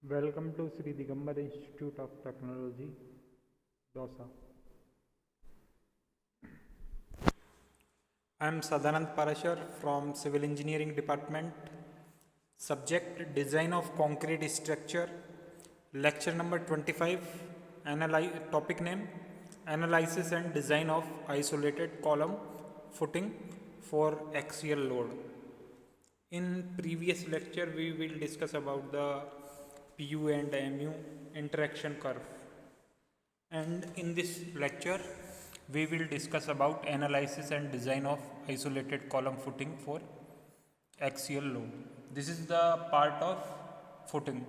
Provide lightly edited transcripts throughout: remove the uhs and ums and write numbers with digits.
Welcome to Sri Digambar Institute of Technology, Dosa. I am Sadanand Parashar from Civil Engineering Department. Subject Design of Concrete Structure. Lecture number 25. Topic name Analysis and Design of Isolated Column Footing for Axial Load. In previous lecture, we will discuss about the PU and MU interaction curve. And in this lecture, we will discuss about analysis and design of isolated column footing for axial load. This is the part of footing.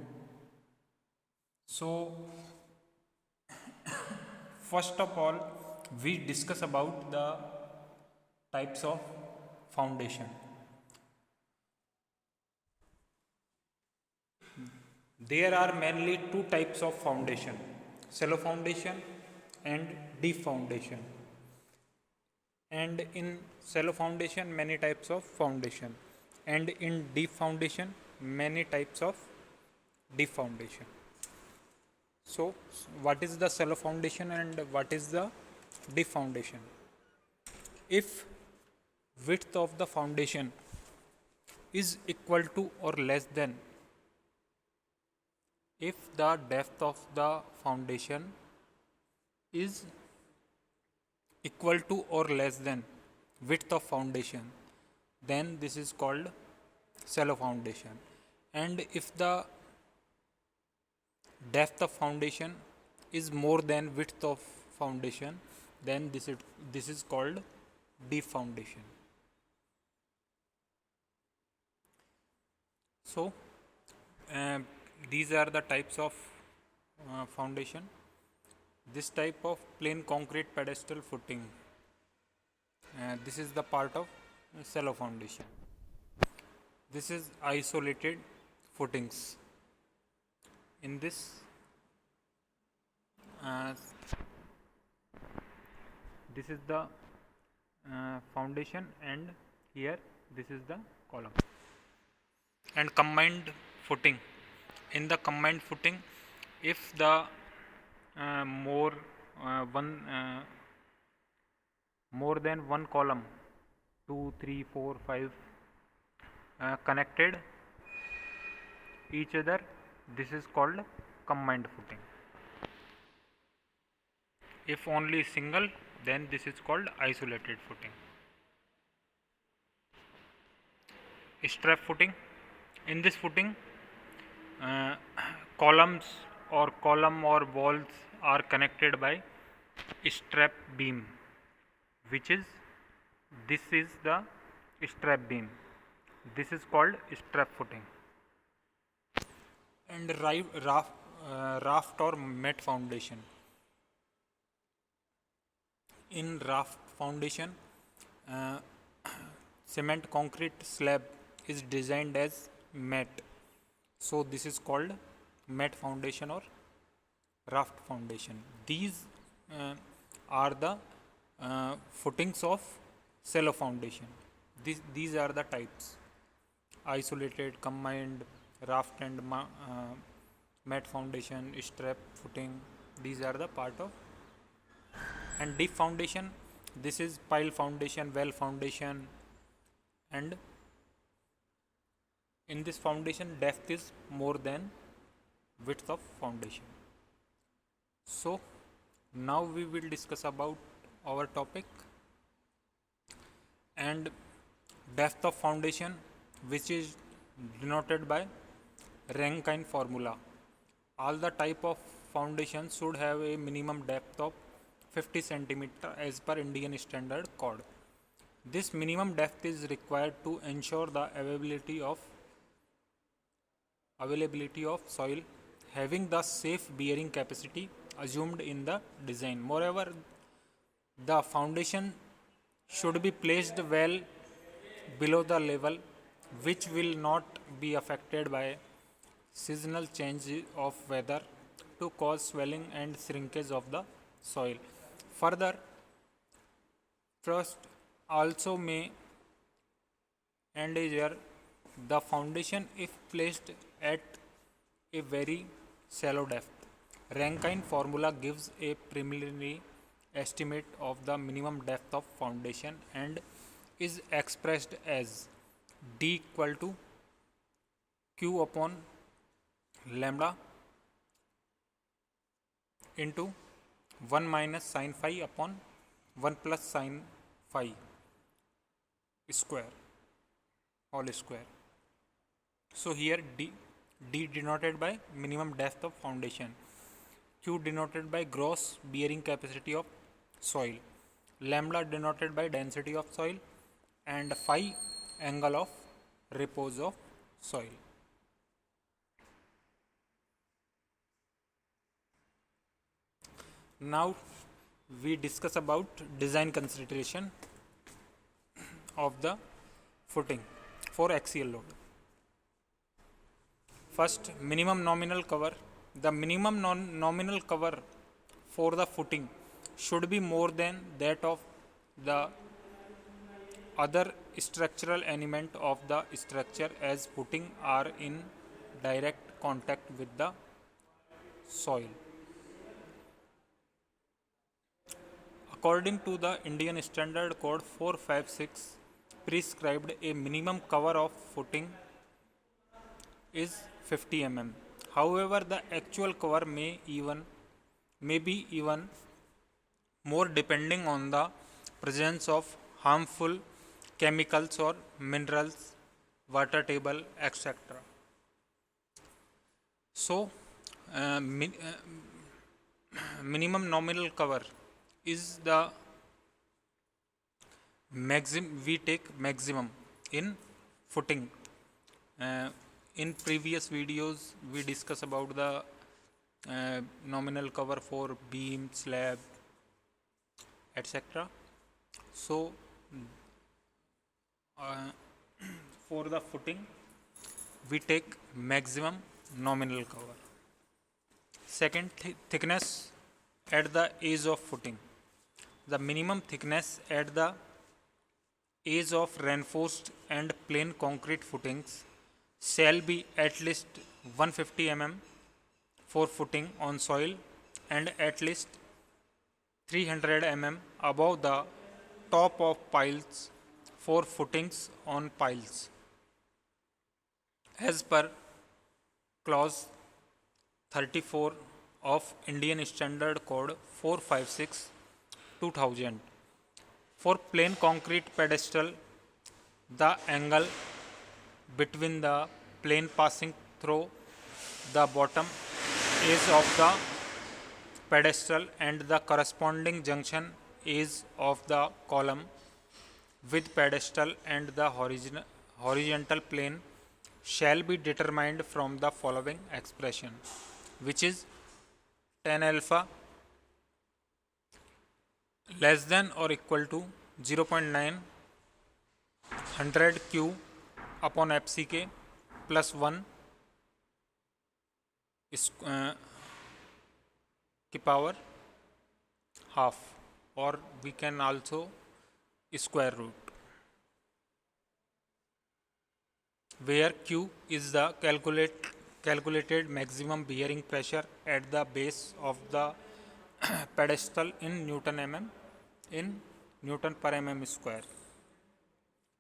So, first of all, we discuss about the types of foundation. There are mainly two types of foundation, shallow foundation and deep foundation. And in shallow foundation, many types of foundation, and in deep foundation, many types of deep foundation. So, what is the shallow foundation and what is the deep foundation? If width of the foundation is equal to or less than, if the depth of the foundation is equal to or less than width of foundation, then this is called shallow foundation. And if the depth of foundation is more than width of foundation, then this is called deep foundation. So these are the types of foundation. This type of plain concrete pedestal footing, this is the part of shallow foundation. This is isolated footings. In this, this is the foundation, and here this is the column. And combined footing. In the combined footing, if the more than one column, 2, 3, 4, 5 connected each other, this is called combined footing. If only single, then this is called isolated footing. Strap footing. In this footing, column or walls are connected by strap beam, this is the strap beam. This is called strap footing. And raft or mat foundation. In raft foundation, cement concrete slab is designed as mat. So this is called mat foundation or raft foundation. These are the footings of shallow foundation. These are the types: isolated, combined, raft and mat foundation, strap footing. These are the part of. And deep foundation, this is pile foundation, well foundation, and in this foundation depth is more than width of foundation. So now we will discuss about our topic. And depth of foundation, which is denoted by Rankine formula. All the type of foundation should have a minimum depth of 50 cm as per Indian Standard Code. This minimum depth is required to ensure the availability of soil having the safe bearing capacity assumed in the design. Moreover, the foundation should be placed well below the level, which will not be affected by seasonal change of weather to cause swelling and shrinkage of the soil. Further, frost also may endanger the foundation if placed at a very shallow depth. Rankine formula gives a preliminary estimate of the minimum depth of foundation and is expressed as d equal to q upon lambda into 1 minus sin phi upon 1 plus sin phi square whole square. So here d denoted by minimum depth of foundation, q denoted by gross bearing capacity of soil, lambda denoted by density of soil, and phi angle of repose of soil. Now we discuss about design consideration of the footing for axial load. First, minimum nominal cover. The minimum nominal cover for the footing should be more than that of the other structural element of the structure, as footing are in direct contact with the soil. According to the Indian Standard Code 456 prescribed, a minimum cover of footing is 50 mm. However, the actual cover may be even more depending on the presence of harmful chemicals or minerals, water table, etc. So, minimum nominal cover is the we take maximum in footing. In previous videos we discuss about the nominal cover for beam, slab, etc. So for the footing we take maximum nominal cover. Second, thickness at the edge of footing. The minimum thickness at the edge of reinforced and plain concrete footings shall be at least 150 mm for footing on soil and at least 300 mm above the top of piles for footings on piles, as per clause 34 of Indian Standard Code 456 2000. For plain concrete pedestal, the angle between the plane passing through the bottom edge of the pedestal and the corresponding junction edge of the column with pedestal and the horizontal plane shall be determined from the following expression, which is tan alpha less than or equal to 0.9 100 q upon fck plus 1 की power half, or we can also square root, where q is the calculated maximum bearing pressure at the base of the pedestal in Newton per mm square,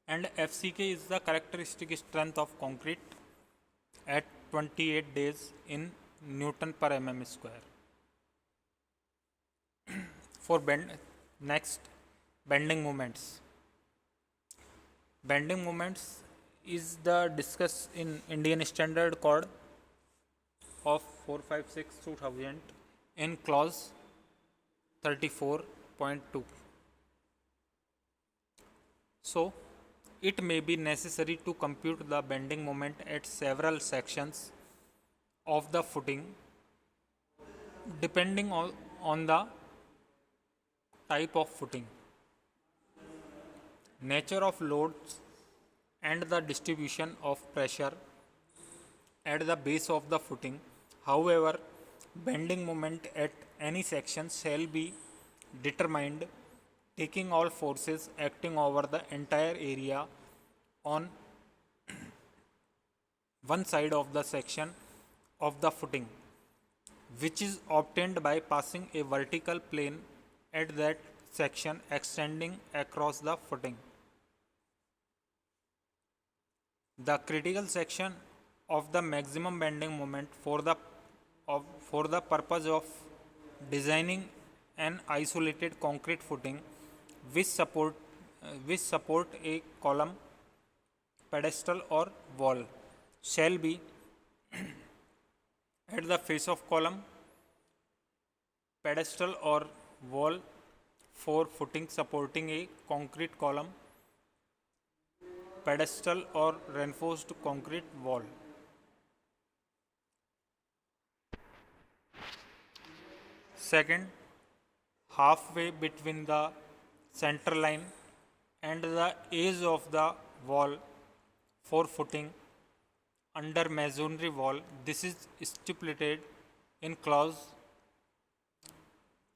and FCK is the characteristic strength of concrete at 28 days in Newton per mm square. For bending moments. Bending moments is the discussed in Indian Standard Code of 456 2000 in clause 34.2. So, it may be necessary to compute the bending moment at several sections of the footing depending on the type of footing, nature of loads, and the distribution of pressure at the base of the footing. However, bending moment at any section shall be determined taking all forces acting over the entire area on one side of the section of the footing, which is obtained by passing a vertical plane at that section extending across the footing. The critical section of the maximum bending moment for the purpose of designing an isolated concrete footing which support a column, pedestal or wall shall be at the face of column, pedestal or wall for footing supporting a concrete column, pedestal or reinforced concrete wall. Second, halfway between the center line and the edge of the wall for footing under masonry wall. This is stipulated in clause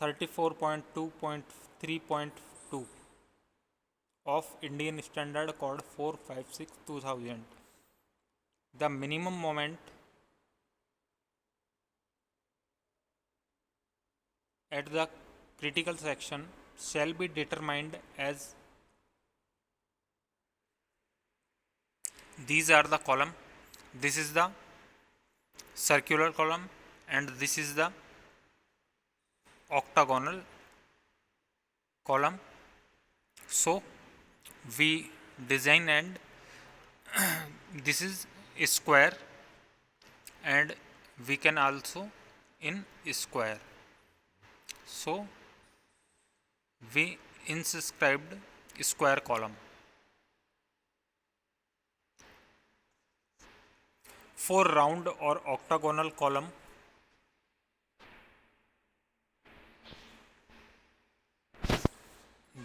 34.2.3.2 of Indian Standard Code 456/2000. The minimum moment at the critical section shall be determined as these are the column, this is the circular column and this is the octagonal column. So we design and this is a square and we can also in square. So we inscribed square column. For round or octagonal column,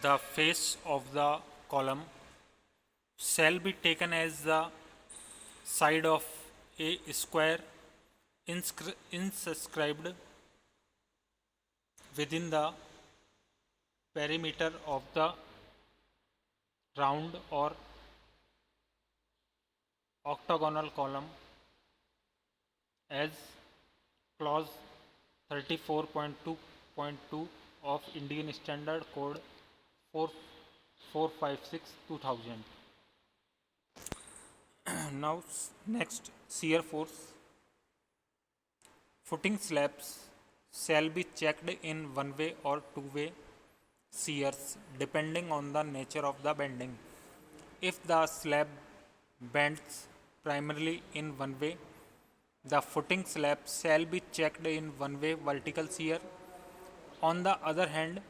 the face of the column shall be taken as the side of a square inscribed within the perimeter of the round or octagonal column as clause 34.2.2 of Indian Standard Code 456/2000. Now next, shear force. Footing slabs shall be checked in one-way or two-way shears depending on the nature of the bending. If the slab bends primarily in one way, the footing slab shall be checked in one-way vertical shear. On the other hand,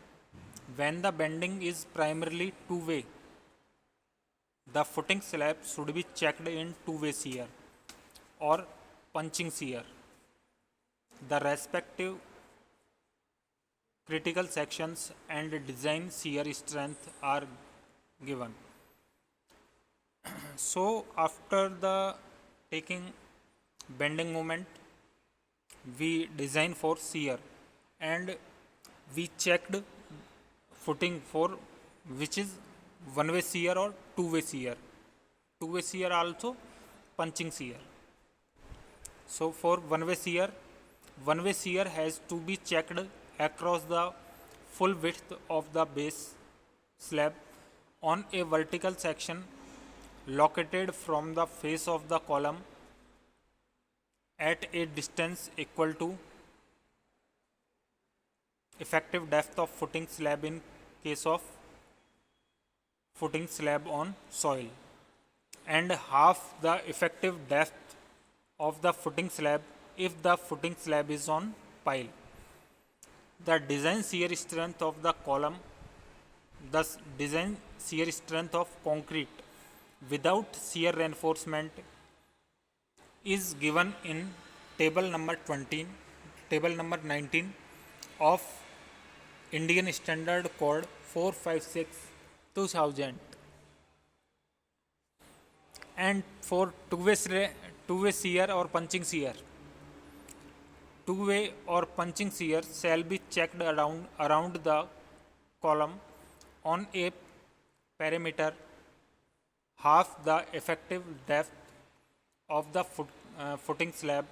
when the bending is primarily two-way, the footing slab should be checked in two-way shear or punching shear. The respective critical sections and design shear strength are given. So after the taking bending moment, we design for shear and we checked footing for which is one way shear or two way shear. Two way shear also punching shear. So for one way shear has to be checked across the full width of the base slab on a vertical section located from the face of the column at a distance equal to effective depth of footing slab in case of footing slab on soil and half the effective depth of the footing slab if the footing slab is on pile. The design shear strength of the column, thus design shear strength of concrete without shear reinforcement is given in table number 19 of Indian Standard Code 456/2000. And for two-way shear or punching shear, two-way or punching shear shall be checked around the column on a perimeter half the effective depth of the footing slab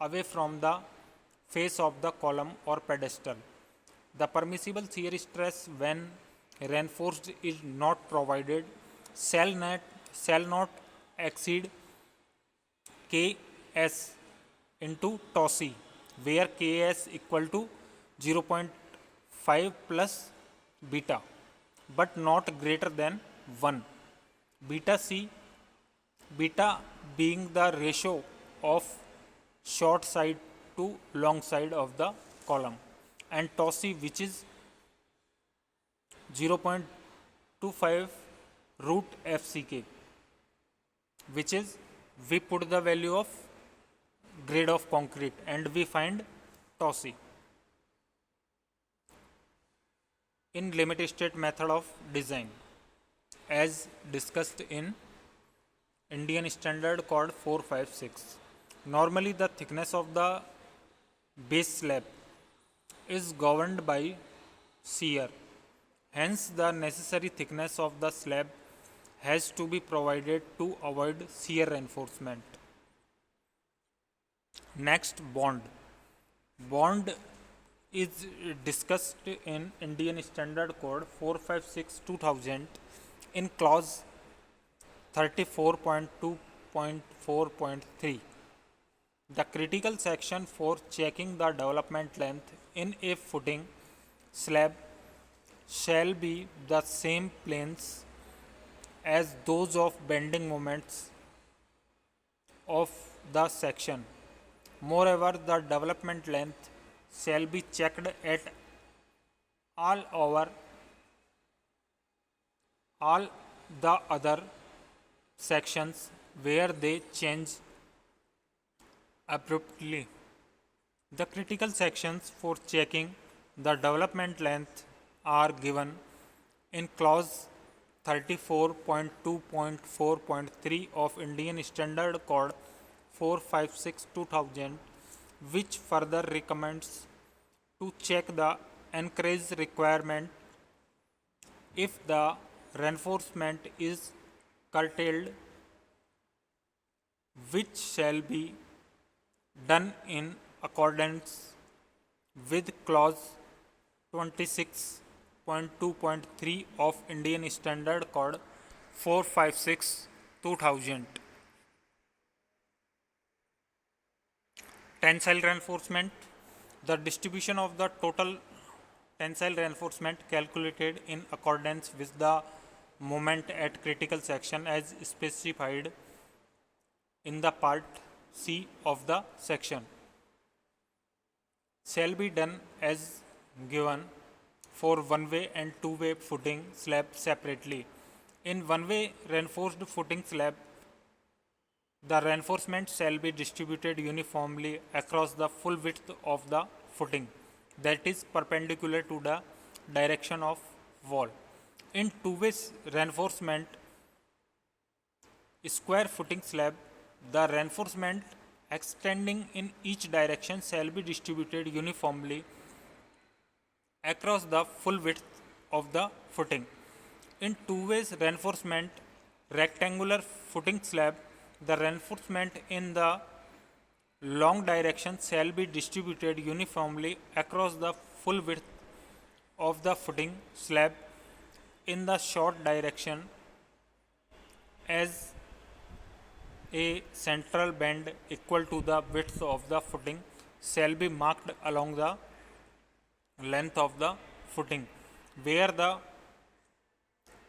away from the face of the column or pedestal. The permissible shear stress when reinforced is not provided shall not exceed Ks into tau c, where Ks equal to 0.5 plus beta, but not greater than 1. Beta c, beta being the ratio of short side to long side of the column, and tau c, which is 0.25 root FCK, which is we put the value of grade of concrete and we find tau c. In limit state method of design, as discussed in Indian Standard Code 456, normally the thickness of the base slab is governed by shear. Hence, the necessary thickness of the slab has to be provided to avoid shear reinforcement. Next, bond. Bond is discussed in Indian Standard Code 456/2000 in clause 34.2.4.3. The critical section for checking the development length in a footing slab shall be the same planes as those of bending moments of the section. Moreover, the development length shall be checked at all the other sections where they change abruptly. The critical sections for checking the development length are given in clause 34.2.4.3 of Indian Standard Code 456/2000, which further recommends to check the anchorage requirement if the reinforcement is curtailed, which shall be done in accordance with clause 26.2.3 of Indian Standard Code 456/2000. Tensile reinforcement. The distribution of the total tensile reinforcement calculated in accordance with the moment at critical section as specified in the part C of the section shall be done as given for one-way and two-way footing slab separately. In one-way reinforced footing slab, the reinforcement shall be distributed uniformly across the full width of the footing, that is perpendicular to the direction of wall. In two-way reinforcement square footing slab, the reinforcement extending in each direction shall be distributed uniformly across the full width of the footing. In two-way reinforcement rectangular footing slab, the reinforcement in the long direction shall be distributed uniformly across the full width of the footing slab. In the short direction, as a central bend equal to the width of the footing shall be marked along the length of the footing, where the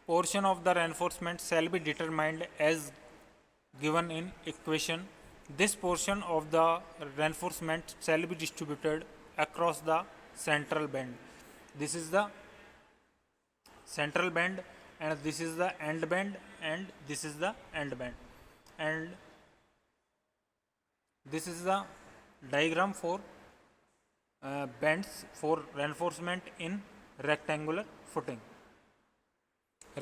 portion of the reinforcement shall be determined as given in equation. This portion of the reinforcement shall be distributed across the central bend. This is the central bend, and this is the end bend, and this is the end bend, and this is the diagram for bends for reinforcement in rectangular footing.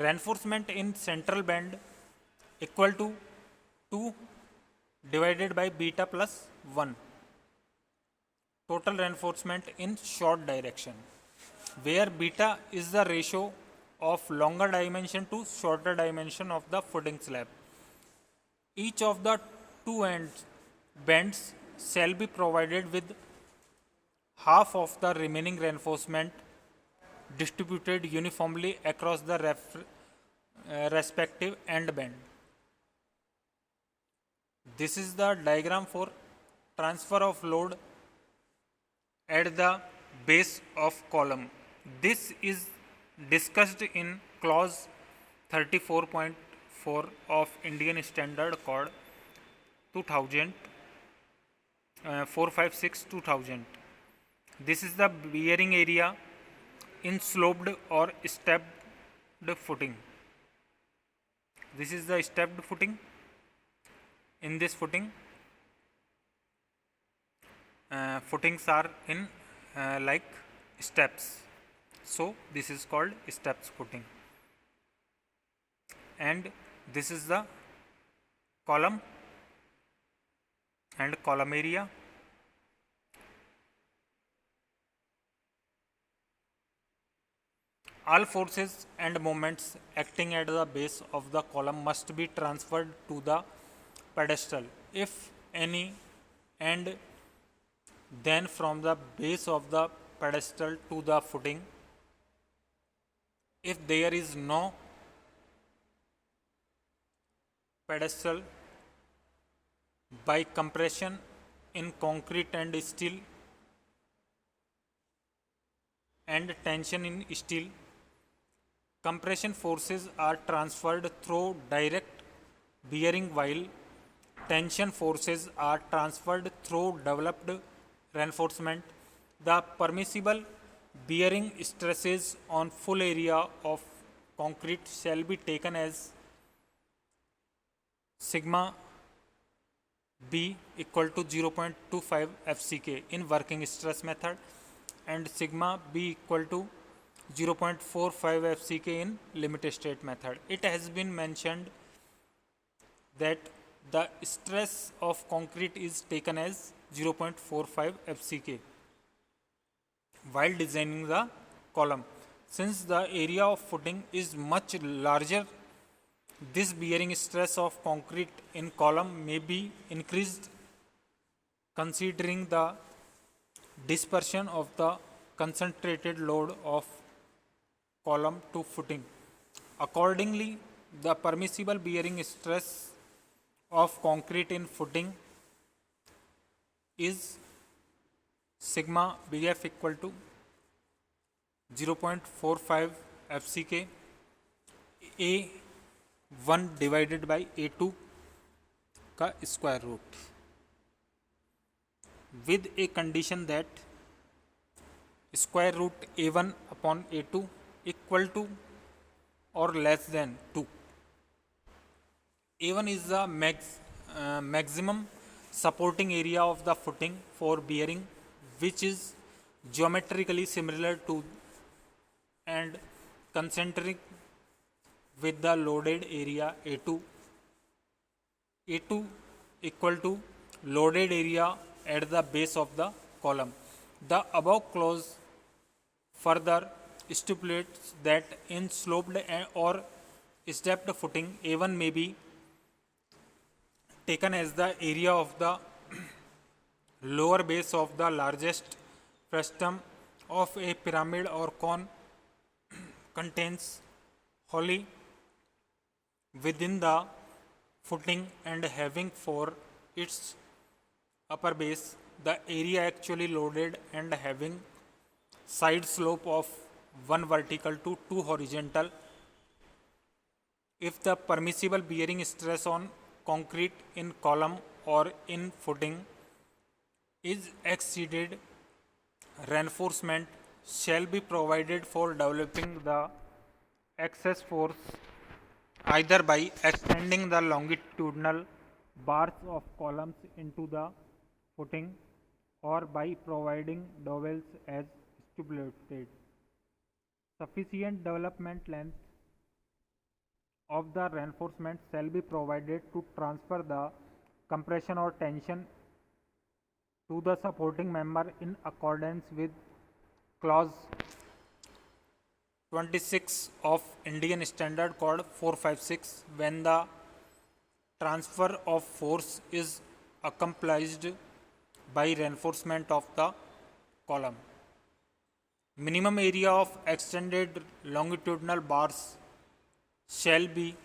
Reinforcement in central bend equal to 2 divided by beta plus 1. Total reinforcement in short direction, where beta is the ratio of longer dimension to shorter dimension of the footing slab. Each of the two ends bends shall be provided with half of the remaining reinforcement distributed uniformly across the respective end band. This is the diagram for transfer of load at the base of column. This is discussed in clause 34.4 of Indian Standard Code 2000 456-2000. This is the bearing area in sloped or stepped footing. This is the stepped footing. In this footing, footings are in like steps. So this is called steps footing. And this is the column and column area. All forces and moments acting at the base of the column must be transferred to the pedestal, if any, and then from the base of the pedestal to the footing. If there is no pedestal, by compression in concrete and steel and tension in steel, compression forces are transferred through direct bearing, while tension forces are transferred through developed reinforcement. The permissible bearing stresses on full area of concrete shall be taken as sigma B equal to 0.25 FCK in working stress method and sigma B equal to 0.45 FCK in limit state method. It has been mentioned that the stress of concrete is taken as 0.45 FCK while designing the column. Since the area of footing is much larger, this bearing stress of concrete in column may be increased considering the dispersion of the concentrated load of column to footing. Accordingly, the permissible bearing stress of concrete in footing is sigma Bf equal to 0.45 FCK A1 divided by A2 का square root, with a condition that square root A1 upon A2 equal to or less than 2. A1 is the maximum supporting area of the footing for bearing, which is geometrically similar to and concentric with the loaded area A2. A2 equal to loaded area at the base of the column. The above clause further stipulates that in sloped or stepped footing, A1 may be taken as the area of the lower base of the largest frustum of a pyramid or cone contains wholly within the footing and having for its upper base the area actually loaded and having side slope of 1 vertical to 2 horizontal. If the permissible bearing stress on concrete in column or in footing is exceeded, reinforcement shall be provided for developing the excess force either by extending the longitudinal bars of columns into the footing or by providing dowels as stipulated. Sufficient development length of the reinforcement shall be provided to transfer the compression or tension to the supporting member in accordance with clause 26 of Indian Standard Code 456 when the transfer of force is accomplished by reinforcement of the column. Minimum area of extended longitudinal bars shall be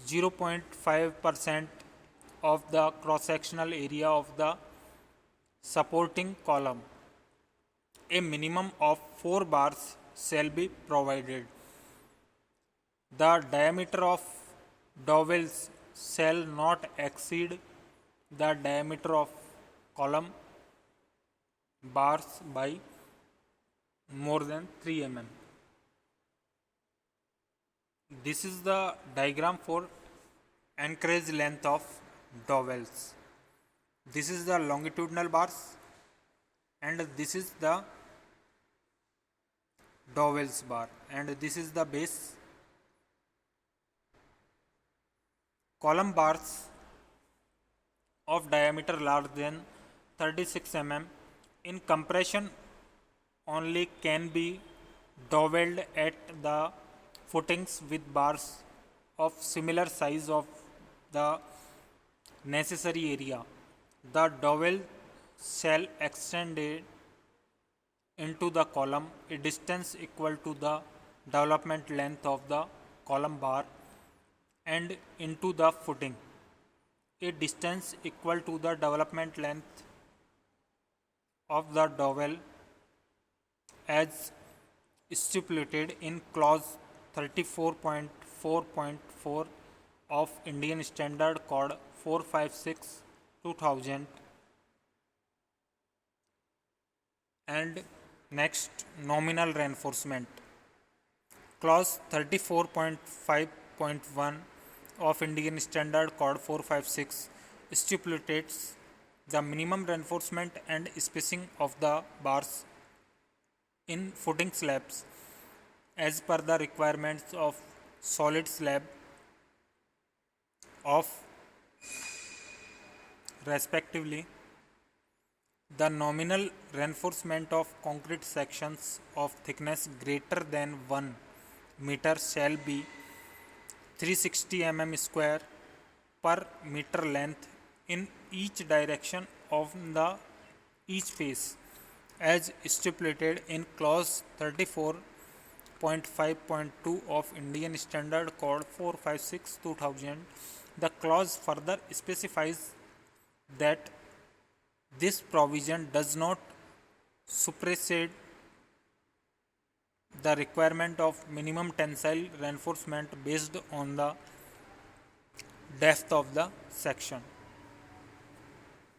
0.5% of the cross-sectional area of the supporting column. A minimum of 4 bars shall be provided. The diameter of dowels shall not exceed the diameter of column bars by more than 3 mm. This is the diagram for anchorage length of dowels. This is the longitudinal bars and this is the dowels bar and this is the base. Column bars of diameter larger than 36 mm in compression only can be dowelled at the footings with bars of similar size of the necessary area. The dowel shall extend into the column a distance equal to the development length of the column bar and into the footing a distance equal to the development length of the dowel as stipulated in clause 34.4.4 of Indian Standard Code 456/2000. And next, nominal reinforcement. Clause 34.5.1 of Indian Standard Code 456 stipulates the minimum reinforcement and spacing of the bars in footing slabs as per the requirements of solid slab of respectively. The nominal reinforcement of concrete sections of thickness greater than 1 meter shall be 360 mm square per meter length in each direction of the each face as stipulated in clause 34.5.2 of Indian Standard Code 456/2000. The clause further specifies that this provision does not supersede the requirement of minimum tensile reinforcement based on the depth of the section.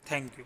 Thank you.